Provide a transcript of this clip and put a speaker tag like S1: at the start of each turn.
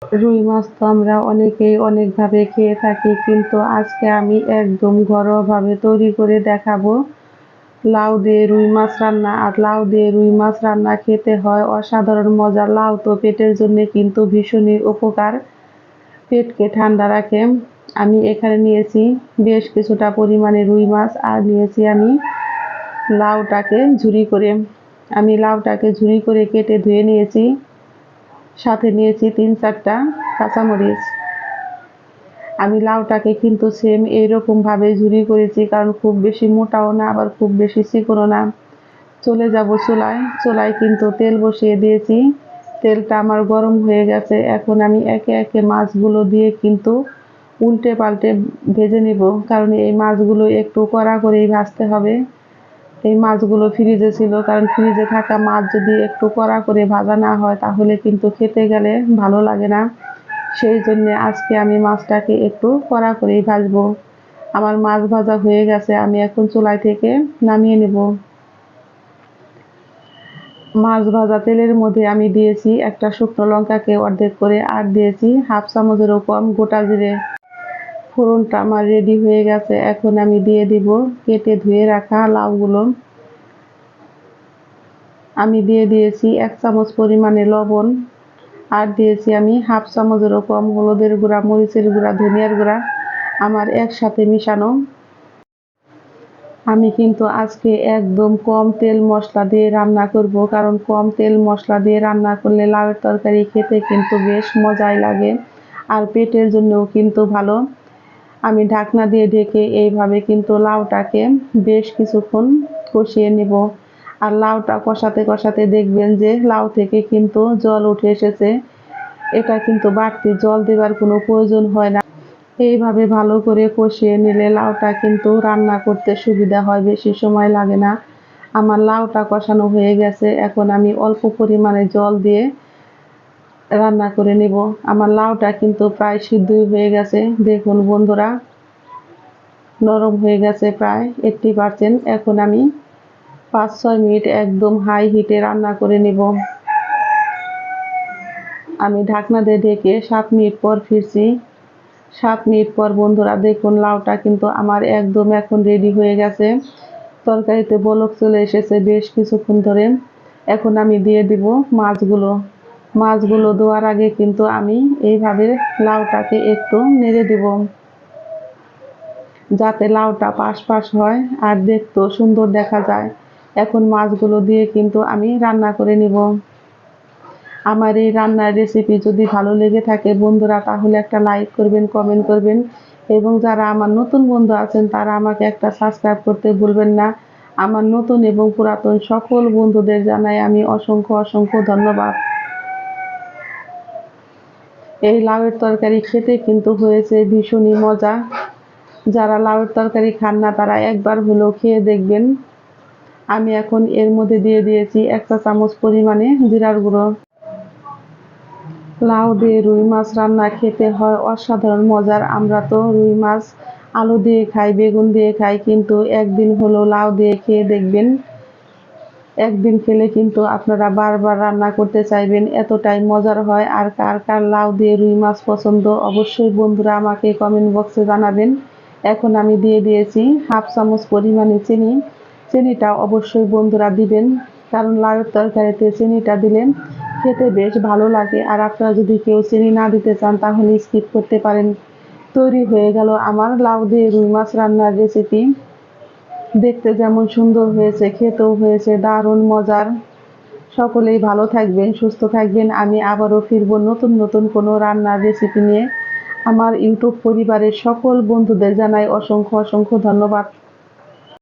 S1: রুই মাছ তো আমরা অনেকেই অনেকভাবে খেয়ে থাকি, কিন্তু আজকে আমি একদম ঘরোয়াভাবে তৈরি করে দেখাবো লাউ দিয়ে রুই মাছ রান্না। আর লাউ দিয়ে রুই মাছ রান্না খেতে হয় অসাধারণ মজা। লাউ তো পেটের জন্য কিন্তু ভীষণই উপকার, পেটকে ঠান্ডা রাখে। আমি এখানে নিয়েছি বেশ কিছুটা পরিমাণে রুই মাছ, আর নিয়েছি আমি লাউটাকে ঝুরি করে। আমি লাউটাকে ঝুরি করে কেটে ধুয়ে নিয়েছি, সাথে নিয়েছি ৩-৪টা কাঁচামরিচ। আমি লাউটাকে কিন্তু সেম এইরকম ভাবে ঝুরি করেছি, কারণ খুব বেশি মোটাও না আবার খুব বেশি চিকনও না। চলে যাব চুলায়। চুলায় কিন্তু তেল বসিয়ে দিয়েছি, তেলটা আমার গরম হয়ে গেছে। এখন আমি একে একে মাছগুলো দিয়ে কিন্তু উল্টে পাল্টে ভেজে নিব, কারণ এই মাছগুলো একটু কড়া করেই ভাজতে হবে। এই মাছগুলো ফ্রিজে ছিল, কারণ ফ্রিজে থাকা মাছ যদি একটু কড়া করে ভাজা না হয় তাহলে কিন্তু খেতে গেলে ভালো লাগে না। সেই জন্যে আজকে আমি মাছটাকে একটু কড়া করেই ভাজবো। আমার মাছ ভাজা হয়ে গেছে, আমি এখন চুলায় থেকে নামিয়ে নেব। মাছ ভাজা তেলের মধ্যে আমি দিয়েছি একটা শুকনো লঙ্কাকে অর্ধেক করে, আর দিয়েছি হাফ চামচেরও কম গোটা জিরে। ফোড়নটা আমার রেডি হয়ে গেছে, এখন আমি দিয়ে দিব কেটে ধুয়ে রাখা লাউগুলো। আমি দিয়ে দিয়েছি 1 চামচ পরিমাণে লবণ, আর দিয়েছি আমি হাফ চামচেরও কম হলুদের গুঁড়া, মরিচের গুঁড়া, ধনিয়ার গুঁড়া আমার একসাথে মিশানো। আমি কিন্তু আজকে একদম কম তেল মশলা দিয়ে রান্না করব, কারণ কম তেল মশলা দিয়ে রান্না করলে লাউয়ের তরকারি খেতে কিন্তু বেশ মজাই লাগে, আর পেটের জন্যও কিন্তু ভালো। আমি ঢাকনা দিয়ে ঢেকে এইভাবে কিন্তু লাউটাকে বেশ কিছুক্ষণ কষিয়ে নেব। আর লাউটা কষাতে কষাতে দেখবেন যে লাউ থেকে কিন্তু জল উঠে এসেছে। এটা কিন্তু বাড়তি জল দেবার কোনো প্রয়োজন হয় না। এইভাবে ভালো করে কষিয়ে নিলে লাউটা কিন্তু রান্না করতে সুবিধা হয়, বেশি সময় লাগে না। আমার লাউটা কষানো হয়ে গেছে, এখন আমি অল্প পরিমাণে জল দিয়ে রান্না করে নেব। আমার লাউটা কিন্তু প্রায় সিদ্ধই হয়ে গেছে, দেখুন বন্ধুরা, নরম হয়ে গেছে প্রায় 80%। এখন আমি 5-6 মিনিট একদম হাই হিটে রান্না করে নেব। আমি ঢাকনা দিয়ে ঢেকে 7 মিনিট পর ফিরছি। 7 মিনিট পর বন্ধুরা দেখুন লাউটা কিন্তু আমার একদম এখন রেডি হয়ে গেছে। তরকারিতে বলক চলে এসেছে বেশ কিছুক্ষণ ধরে। এখন আমি দিয়ে দিব মাছগুলো। মাছগুলো দেওয়ার আগে কিন্তু আমি এইভাবে লাউটাকে একটু নেড়ে দেব, যাতে লাউটা পাশ পাশ হয় আর দেখতেও সুন্দর দেখা যায়। এখন মাছগুলো দিয়ে কিন্তু আমি রান্না করে নিব। আমার এই রান্নার রেসিপি যদি ভালো লেগে থাকে বন্ধুরা, তাহলে একটা লাইক করবেন, কমেন্ট করবেন, এবং যারা আমার নতুন বন্ধু আছেন তারা আমাকে একটা সাবস্ক্রাইব করতে ভুলবেন না। আমার নতুন এবং পুরাতন সকল বন্ধুদের জানাই আমি অসংখ্য অসংখ্য ধন্যবাদ। এই লাউয়ের তরকারি খেতে কিন্তু হয়েছে ভীষণই মজা। যারা লাউয়ের তরকারি খান না তারা একবার হলেও খেয়ে দেখবেন। আমি এখন এর মধ্যে দিয়ে দিয়েছি 1 চা চামচ পরিমাণে জিরার গুঁড়ো। লাউ দিয়ে রুই মাছ রান্না খেতে হয় অসাধারণ মজার। আমরা তো রুই মাছ আলু দিয়ে খাই, বেগুন দিয়ে খাই, কিন্তু একদিন হলো লাউ দিয়ে খেয়ে দেখবেন। একদিন খেলে কিন্তু আপনারা বারবার রান্না করতে চাইবেন, এতটাই মজার হয়। আর কার কার লাউ দিয়ে রুই মাছ পছন্দ অবশ্যই বন্ধুরা আমাকে কমেন্ট বক্সে জানাবেন। এখন আমি দিয়ে দিয়েছি হাফ চামচ পরিমাণে চিনি। চিনিটা অবশ্যই বন্ধুরা দিবেন, কারণ লাউয়ের তরকারিতে চিনিটা দিলে খেতে বেশ ভালো লাগে। আর আপনারা যদি কেউ চিনি না দিতে চান তাহলে স্কিপ করতে পারেন। তৈরি হয়ে গেল আমার লাউ দিয়ে রুই মাছ রান্নার রেসিপি। দেখতে যেমন সুন্দর হয়েছে, খেতেও হয়েছে দারুণ মজার। সকলেই ভালো থাকবেন, সুস্থ থাকবেন। আমি আবারও ফিরবো নতুন নতুন কোনো রান্নার রেসিপি নিয়ে। আমার ইউটিউব পরিবারের সকল বন্ধুদের জানাই অসংখ্য অসংখ্য ধন্যবাদ।